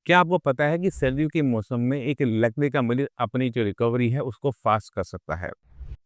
क्या आपको पता है कि सर्दियों के मौसम में एक लकवे का मरीज अपनी जो रिकवरी है उसको फास्ट कर सकता है।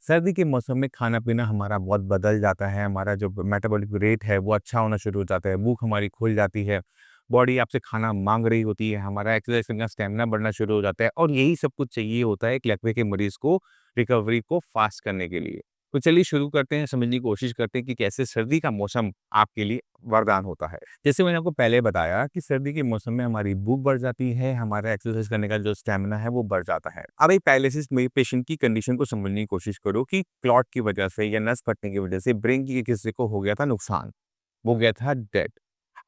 सर्दी के मौसम में खाना-पीना हमारा बहुत बदल जाता है, हमारा जो मेटाबॉलिक रेट है वो अच्छा होना शुरू हो जाता है, भूख हमारी खुल जाती है, बॉडी आपसे खाना माँग रही होती है, हमारा एक्सरसाइज करने का स्टैमिना बढ़ना शुरू हो जाता है और यही सब कुछ चाहिए होता है एक लकवे के मरीज को रिकवरी को फास्ट करने के लिए। तो चलिए शुरू करते हैं, समझने की कोशिश करते हैं कि कैसे सर्दी का मौसम आपके लिए वरदान होता है। जैसे मैंने आपको पहले बताया कि सर्दी के मौसम में हमारी भूख बढ़ जाती है, हमारा एक्सरसाइज करने का जो स्टैमिना है वो बढ़ जाता है। अब एक पैरालिसिस में पेशेंट की कंडीशन को समझने की कोशिश करो कि क्लॉट की वजह से या नस फटने की वजह से ब्रेन के किसी को हो गया था नुकसान, वो गया था डेड।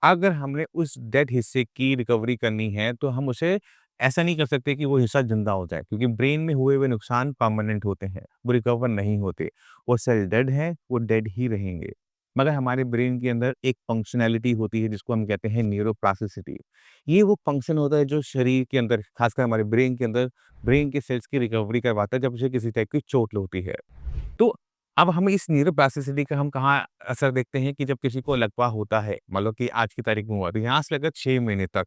अगर हमने उस डेड हिस्से की रिकवरी करनी है तो हम उसे ऐसा नहीं कर सकते कि वो हिस्सा जिंदा हो जाए, क्योंकि ब्रेन में हुए हुए नुकसान परमानेंट होते हैं, वो रिकवर नहीं होते। वो सेल डेड है, वो डेड ही रहेंगे। मगर हमारे ब्रेन के अंदर एक फंक्शनैलिटी होती है जिसको हम कहते हैं न्यूरोप्लास्टिसिटी। ये वो फंक्शन होता है जो शरीर के अंदर, खासकर हमारे ब्रेन के अंदर, ब्रेन के सेल्स की रिकवरी करवाता है जब उसे किसी टाइप की चोट होती है। तो अब हम इस न्यूरोप्लास्टिसिटी का हम कहाँ असर देखते हैं कि जब किसी को लकवा होता है, मान लो कि आज की तारीख में हुआ, तो यहाँ से लेकर 6 महीने तक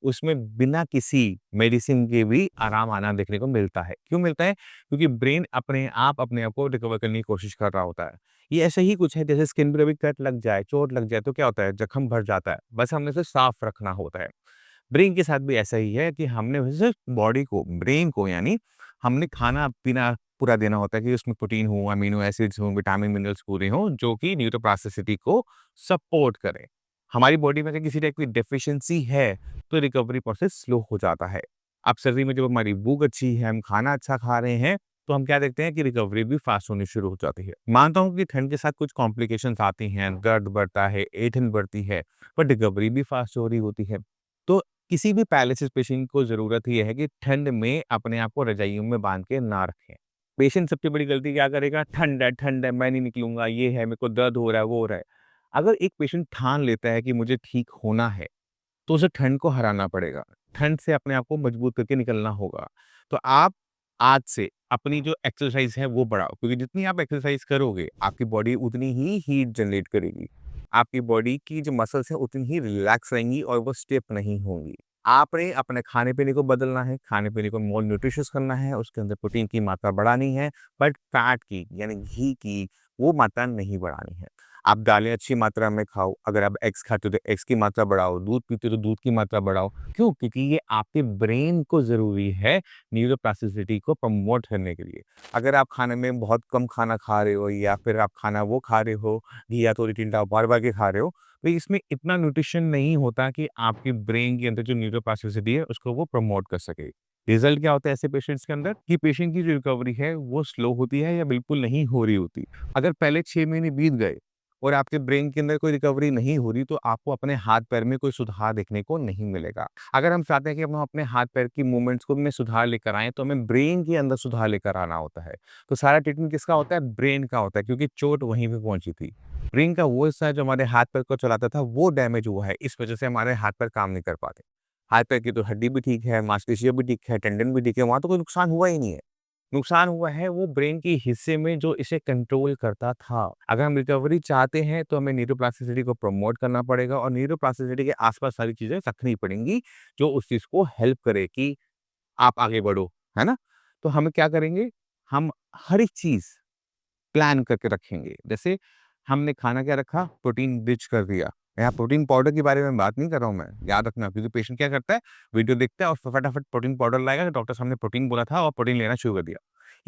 उसमें बिना किसी मेडिसिन के भी आराम आना देखने को मिलता है। क्यों मिलता है? क्योंकि ब्रेन अपने आप को रिकवर करने की कोशिश कर रहा होता है। ये ऐसे ही कुछ है जैसे स्किन पे भी कट लग जाए, चोट लग जाए तो क्या होता है? जख्म भर जाता है। बस हमने उसे साफ रखना होता है। ब्रेन के साथ भी ऐसा ही है कि हमने सिर्फ बॉडी को, ब्रेन को यानी हमने खाना-पीना पूरा देना होता है कि उसमें प्रोटीन हो, अमीनो एसिड्स हों, विटामिन, मिनरल्स पूरे हों, जो कि न्यूरोप्लास्टिसिटी को सपोर्ट करें। हमारी बॉडी में अगर किसी टाइप की डेफिशिएंसी है, तो रिकवरी प्रोसेस स्लो हो जाता है। अब सर्दी में जब हमारी भूख अच्छी है, हम खाना अच्छा खा रहे हैं, तो हम क्या देखते हैं कि रिकवरी भी फास्ट होनी शुरू हो जाती है। मानता हूँ कि ठंड के साथ कुछ कॉम्प्लिकेशंस आती हैं, दर्द बढ़ता है, ऐंठन बढ़ती है, पर रिकवरी भी फास्ट हो रही होती है। तो किसी भी पैरालिसिस पेशेंट को ज़रूरत ये है कि ठंड में अपने आप को रज़ाइयों में बाँध के ना रखें। पेशेंट सबसे बड़ी गलती क्या करेगा? ठंड है, मैं नहीं निकलूँगा, ये है, मेरे को दर्द हो रहा है, वो हो रहा है। अगर एक पेशेंट ठान लेता है कि मुझे ठीक होना है, तो उसे ठंड को हराना पड़ेगा। ठंड से अपने आप को मजबूत करके निकलना होगा। तो आप आज से अपनी जो एक्सरसाइज़ है वो बढ़ाओ, क्योंकि जितनी आप एक्सरसाइज़ करोगे, आपकी बॉडी उतनी ही हीट जनरेट करेगी। आपकी बॉडी की जो मसल्स हैं उतनी ही रिलैक्स रहेंगी और वो स्टिफ नहीं होंगी। आपने अपने खाने-पीने को बदलना है, खाने-पीने को मोर न्यूट्रिशियस करना है, उसके अंदर प्रोटीन की मात्रा बढ़ानी है, बट फैट की यानी घी की वो मात्रा नहीं बढ़ानी है। आप दालें अच्छी मात्रा में खाओ, अगर आप एग्स खाते हो तो एग्स की मात्रा बढ़ाओ, दूध पीते हो तो दूध की मात्रा बढ़ाओ। क्यों? क्योंकि ये आपके ब्रेन को ज़रूरी है न्यूरोप्लास्टिसिटी को प्रमोट करने के लिए। अगर आप खाने में बहुत कम खाना खा रहे हो या फिर आप खाना वो खा रहे हो, घिया, तोरी, टिंडा बार-बार के खा रहे हो, तो इसमें इतना न्यूट्रिशन नहीं होता कि आपके ब्रेन के अंदर जो न्यूरोप्लास्टिसिटी है उसको वो प्रमोट कर सके। रिज़ल्ट क्या होता है ऐसे पेशेंट्स के अंदर कि पेशेंट की जो रिकवरी है वो स्लो होती है या बिल्कुल नहीं हो रही होती। अगर पहले 6 महीने बीत गए और आपके ब्रेन के अंदर कोई रिकवरी नहीं हो रही, तो आपको अपने हाथ-पैर में कोई सुधार देखने को नहीं मिलेगा। अगर हम चाहते हैं कि हम अपने हाथ-पैर की मूवमेंट्स को में सुधार लेकर आएँ, तो हमें ब्रेन के अंदर सुधार लेकर आना होता है। तो सारा ट्रीटमेंट किसका होता है? ब्रेन का होता है, क्योंकि चोट वहीं पे पहुँची थी। ब्रेन का वो हिस्सा है जो हमारे हाथ-पैर को चलाता था, वो डैमेज हुआ है। इस वजह से हमारे हाथ-पैर काम नहीं कर पाते। हाथ-पैर की तो हड्डी भी ठीक है, मांसपेशियाँ भी ठीक है, टेंडन भी ठीक है, वहाँ तो कोई नुकसान हुआ ही नहीं है। नुकसान हुआ है वो ब्रेन के हिस्से में जो इसे कंट्रोल करता था। अगर हम रिकवरी चाहते हैं तो हमें न्यूरोप्लास्टिसिटी को प्रमोट करना पड़ेगा और न्यूरोप्लास्टिसिटी के आस-पास सारी चीज़ें रखनी पड़ेंगी, जो उस चीज़ को हेल्प करे कि आप आगे बढ़ो, है ना? तो हम क्या करेंगे? हम हर एक चीज़ प्लान करके रखेंगे। जैसे हमने खाना क्या रखा? प्रोटीन रिच कर दिया। यहाँ प्रोटीन पाउडर के बारे में बात नहीं कर रहा हूँ मैं, याद रखना, क्योंकि पेशेंट क्या करता है, वीडियो देखता है और फटाफट प्रोटीन पाउडर लाएगा कि डॉक्टर साहब ने प्रोटीन बोला था और प्रोटीन लेना शुरू कर दिया।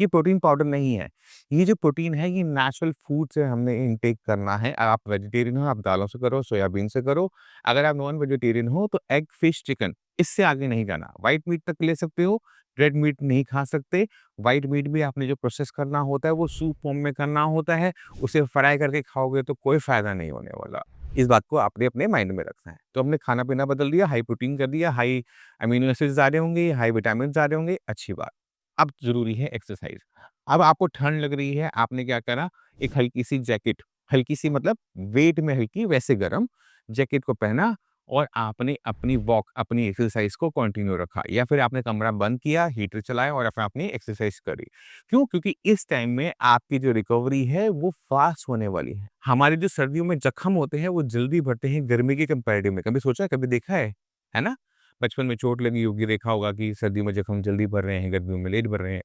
ये प्रोटीन पाउडर नहीं है। ये जो प्रोटीन है ये नेचुरल फूड से हमने इनटेक करना है। आप वेजिटेरियन हो, आप दालों से करो, सोयाबीन से करो। अगर आप नॉन वेजिटेरियन हो तो एग, फिश, चिकन, इससे आगे नहीं जाना। व्हाइट मीट तक ले सकते हो, रेड मीट नहीं खा सकते। व्हाइट मीट भी आपने जो प्रोसेस करना होता है वो सूप फॉर्म में करना होता है, उसे फ्राई करके खाओगे तो कोई फ़ायदा नहीं होने वाला। इस बात को आपने अपने माइंड में रखना है। तो हमने खाना-पीना बदल दिया, हाई प्रोटीन कर दिया, हाई अमीनो एसिड्स आ रहे होंगे, हाई विटामिन्स आ रहे होंगे, अच्छी बात। अब ज़रूरी है एक्सरसाइज़। अब आपको ठंड लग रही है, आपने क्या करा, एक हल्की-सी जैकेट, हल्की-सी मतलब वेट में हल्की वैसे गरम, जैकेट को पहना और आपने अपनी वॉक, अपनी एक्सरसाइज़ को कंटिन्यू रखा या फिर आपने कमरा बंद किया, हीटर चलाया और फिर आपने एक्सरसाइज़ करी। क्यों? क्योंकि इस टाइम में आपकी जो रिकवरी है वो फ़ास्ट होने वाली है। हमारे जो सर्दियों में जख्म होते हैं वो जल्दी भरते हैं गर्मी के कंपैरेटिव में। कभी सोचा है, कभी देखा है? है ना? बचपन में चोट लगी होगी, देखा होगा कि सर्दियों में जख्म जल्दी भर रहे हैं, गर्मियों में लेट भर रहे हैं।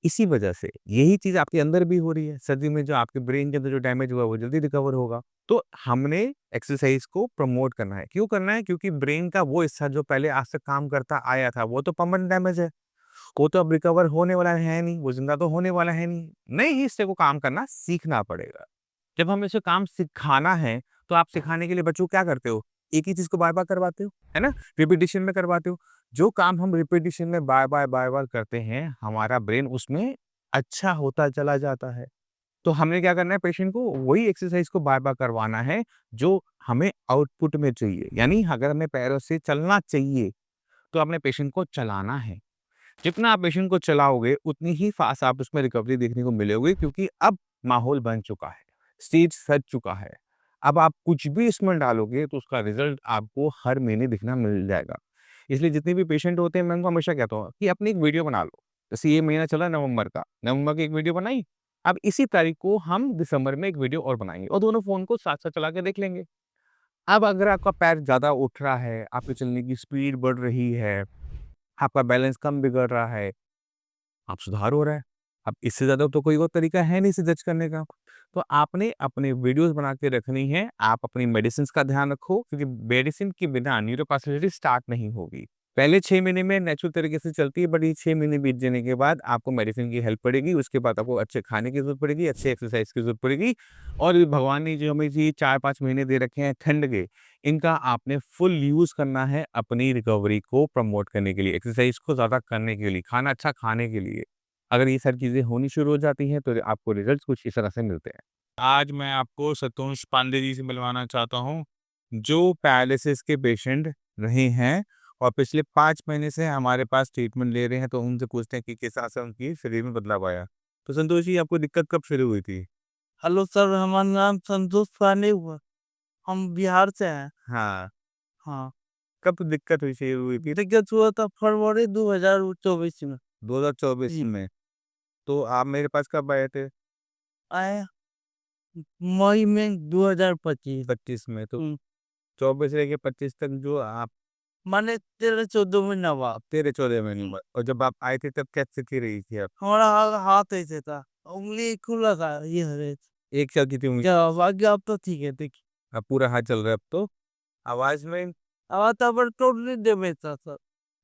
इसी वजह से यही चीज़ आपके अंदर भी हो रही है। सर्दी में जो आपके ब्रेन के अंदर जो डैमेज हुआ है, वो जल्दी रिकवर होगा। तो हमने एक्सरसाइज़ को प्रमोट करना है। क्यों करना है? क्योंकि ब्रेन का वो हिस्सा जो पहले आज तक काम करता आया था, वो तो परमानेंट डैमेज है। वो तो अब रिकवर होने वाला है नहीं, वो ज़िंदा तो होने वाला है नहीं। नए हिस्से को काम करना सीखना पड़ेगा। जब हमें उसे काम सिखाना है, तो आप सिखाने के लिए बच्चों को क्या करते हो? एक ही चीज़ को बार-बार करवाते हो, है ना? रिपिटिशन में करवाते हो। जो काम हम रिपिटिशन में बार-बार, बार-बार करते हैं, हमारा ब्रेन उसमें अच्छा होता चला जाता है। तो हमने क्या करना है पेशेंट को वही एक्सरसाइज़ को बार-बार करवाना है, जो हमें आउटपुट में चाहिए। यानी अगर हमें पैरों से चलना चाहिए, तो अपने पेशेंट को चलाना है। जितना आप पेशेंट को चलाओगे, उतनी ही फ़ास्ट आप उसमें रिकवरी देखने को मिलोगे क्योंकि अब माहौल बन चुका है, स्टेज सज चुका है। अब आप कुछ भी इसमें डालोगे तो उसका रिज़ल्ट आपको हर महीने दिखना मिल जाएगा। इसलिए जितने भी पेशेंट होते हैं मैं उनको हमेशा कहता हूँ कि अपनी एक वीडियो बना लो। जैसे ये महीना चला नवंबर का, नवंबर की एक वीडियो बनाई, अब इसी तारीख को हम दिसंबर में एक वीडियो और बनाएँगे और दोनों फ़ोन को साथ-साथ चला के देख लेंगे। अब अगर आपका पैर ज़्यादा उठ रहा है, आपके चलने की स्पीड बढ़ रही है, आपका बैलेंस कम बिगड़ रहा है, अब सुधार हो रहा है। अब इससे ज़्यादा तो कोई और तरीका है नहीं इसे जज करने का। तो आपने अपने वीडियोज़ बना के रखनी है, आप अपनी मेडिसिन्स का ध्यान रखो क्योंकि मेडिसिन के बिना न्यूरोप्लास्टिसिटी स्टार्ट नहीं होगी। पहले 6 महीने में नेचुरल तरीके से चलती है बट ये 6 महीने बीत जाने के बाद आपको मेडिसिन की हेल्प पड़ेगी, उसके बाद आपको अच्छे खाने की ज़रूरत पड़ेगी, अच्छे एक्सरसाइज़ की ज़रूरत पड़ेगी और भगवान ने जो हमें ये 4-5 महीने दे रखे हैं ठंड के, इनका आपने फुल यूज़ करना है अपनी रिकवरी को प्रमोट करने के लिए, एक्सरसाइज़ को ज़्यादा करने के लिए, खाना अच्छा खाने के लिए। अगर ये सारी चीज़ें होनी शुरू हो जाती हैं, तो आपको रिज़ल्ट्स कुछ इस तरह से मिलते हैं। आज मैं आपको सतोष पांडे जी से मिलवाना चाहता हूँ, जो पैरालिसिस के पेशेंट रहे हैं और पिछले 5 महीने से हमारे पास ट्रीटमेंट ले रहे हैं, तो उनसे पूछते हैं कि किस तरह से उनकी शरीर में बदलाव आया। तो संतोष जी, आपको दिक्कत कब शुरू हुई थी? हेलो सर, हमारा नाम संतोष पांडे हुआ। हम बिहार से हैं। हाँ, हाँ, कब दिक्कत हुई थी? दिक्कत हुआ था फरवरी 2024 में। 2024 जी, में। तो आप मेरे पास कब आए थे? आए मई में 2025। 25 में। तो हुँ, 24 से लेके 25 तक जो आप माने 13-14 महीना हुआ। 13-14 महीने हुँ, हुआ और जब आप आए थे तब क्या स्थिति रही थी आप? हमारा हाथ ऐसे था, उंगली खुला था, ये है। 1 साल की थी उम्र, क्या बाकी अब तो ठीक है, देखिए। अब पूरा हाथ चल रहा है अब तो। आवाज़ में अब तो पर टोटली डैमेज था सर।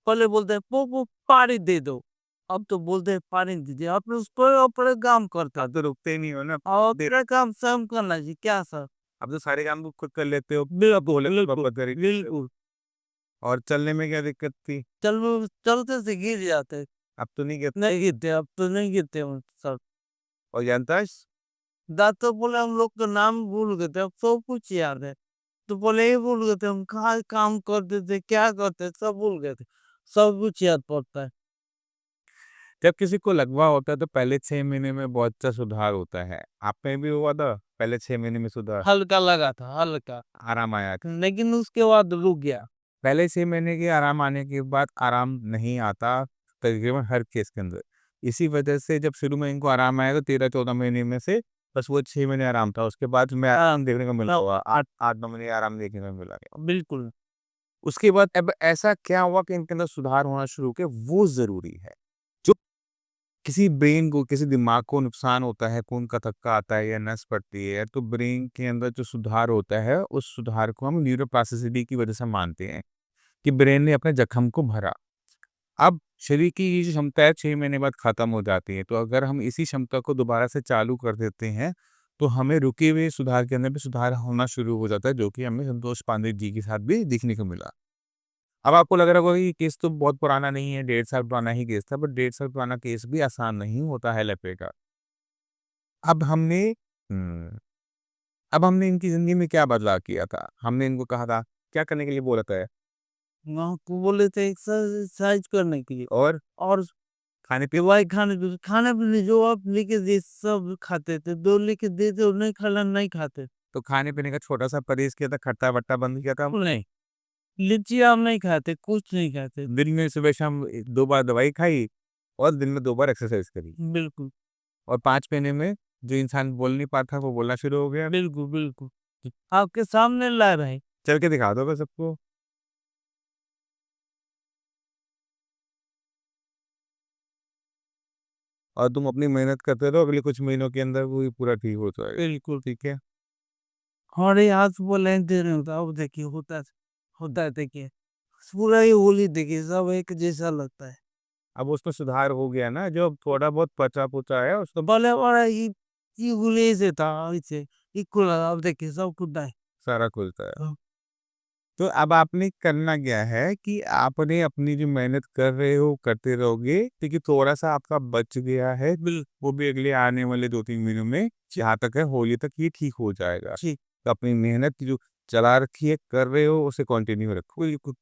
पहले बोलते हैं पो पानी दे दो, अब तो बोलते हैं पानी दीजिए। आपने उसको अपने काम करता आप तो रुकते ही नहीं हो ना। और देर अपना काम स्वयं करना जी, क्या सर? अब तो सारे काम खुद कर लेते हो, अब बिल्कुल, बोले बिल्कुल, पापा करेंगे। बिल्कुल। और चलने में क्या दिक्कत थी? चलते से गिर जाते। अब तो नहीं गिरते नहीं गिरते, अब तो नहीं गिरते हम सर। और जानता है दांतों बोले हम लोग का नाम भूल गए थे, अब सब कुछ याद है। तो बोले ये भूल गए थे, हम कहाँ काम करते थे, क्या करते थे, सब भूल गए थे। सब कुछ याद पड़ता है। जब किसी को लकवा होता है तो पहले 6 महीने में बहुत अच्छा सुधार होता है। आप में भी हुआ था पहले 6 महीने में सुधार? हल्का लगा था, हल्का। आराम आया? लेकिन उसके बाद रुक गया। पहले 6 महीने के आराम आने के बाद आराम नहीं आता तकरीबन हर केस के अंदर। इसी वजह से जब शुरू में इनको आराम आया तो 13-14 महीने में से बस वो 6 महीने आराम था। उसके बाद में आराम देखने को मिला होगा 8-9 महीने आराम देखने को मिला। बिल्कुल। उसके बाद अब ऐसा क्या हुआ कि इनके अंदर सुधार होना शुरू हो गया वो ज़रूरी है। जो किसी ब्रेन को, किसी दिमाग को नुकसान होता है, खून का थक्का आता है या नस पड़ती है, तो ब्रेन के अंदर जो सुधार होता है, उस सुधार को हम न्यूरोप्लास्टिसिटी की वजह से मानते हैं कि ब्रेन ने अपने जख्म को भरा। अब शरीर की ये जो क्षमता है 6 महीने बाद खत्म हो जाती है, तो अगर हम इसी क्षमता को दोबारा से चालू कर देते हैं, तो हमें रुके हुए सुधार के अंदर भी सुधार होना शुरू हो जाता है, जो कि हमें संतोष पांडे जी के साथ भी देखने को मिला। अब आपको लग रहा होगा कि केस तो बहुत पुराना नहीं है, 1.5 साल पुराना ही केस था, बट 1.5 साल पुराना केस भी आसान नहीं होता है लपेटा। का। अब हमने हुँ, अब हमने इनकी ज़िंदगी में क्या बदलाव किया था? हमने इनको कहा था क्या करने के लिए बोला था वहाँ को बोले थे एक्सरसाइज करने के लिए और और खाने-पीने दवाई खाने-पीने जो आप लिख के दिए सब खाते थे, 2 लिख के दिए थे और नहीं खाना नहीं खाते। तो खाने-पीने का छोटा-सा परहेज़ किया था, खट्टा-वट्टा बंद किया था। नहीं, लीची आम नहीं खाते, कुछ नहीं खाते। दिन में सुबह-शाम 2 बार दवाई खाई और दिन में 2 बार एक्सरसाइज़ करी बिल्कुल, और 5 महीने में जो इंसान बोल नहीं पाता, वो बोलना शुरू हो गया। बिल्कुल, बिल्कुल। आपके सामने ला रहे हैं। चल के दिखा दो बस सबको। और तुम अपनी मेहनत करते रहो, अगले कुछ महीनों के अंदर वो पूरा ठीक हो जाएगा। बिल्कुल। ठीक है। हमारे यहाँ सुबह लाइन दे रहे होता है, अब देखिए होता है देखिए, पूरा ही होली देखिए सब एक जैसा लगता है। अब उसमें सुधार हो गया ना, जो थोड़ा बहुत पचा पुचा है उसको पहले हमारा ये होली से था, ऐसे इक्वल, अब देखिए सब कुछ है। सारा खुलता है। हाँ, तो अब आपने करना क्या है कि आपने अपनी जो मेहनत कर रहे हो करते रहोगे, क्योंकि थोड़ा सा आपका बच गया है, वो भी अगले आने वाले 2-3 महीनों में जहाँ तक है होली तक ये ठीक हो जाएगा। ठीक। तो अपनी मेहनत की जो चला रखी है कर रहे हो उसे कंटिन्यू रखो। बिल्कुल।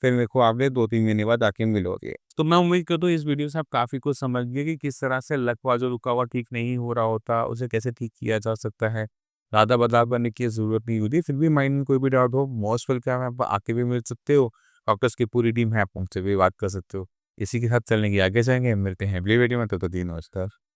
फिर मेरे को आपने 2-3 महीने बाद आके मिलोगे। तो मैं उम्मीद करता हूँ इस वीडियो से आप काफ़ी कुछ समझ गए कि किस तरह से लकवा जो रुका हुआ ठीक नहीं हो रहा होता, उसे कैसे ठीक किया जा सकता है। ज़्यादा बदलाव करने की ज़रूरत नहीं होती। फिर भी माइंड में कोई भी डाउट हो, मोस्ट वेलकम है, आप आके भी मिल सकते हो। डॉक्टर्स की पूरी टीम है, आप उनसे भी बात कर सकते हो। इसी के साथ चलने की आगे जाएँगे, मिलते हैं अगली वीडियो में, तब तक के लिए नमस्कार।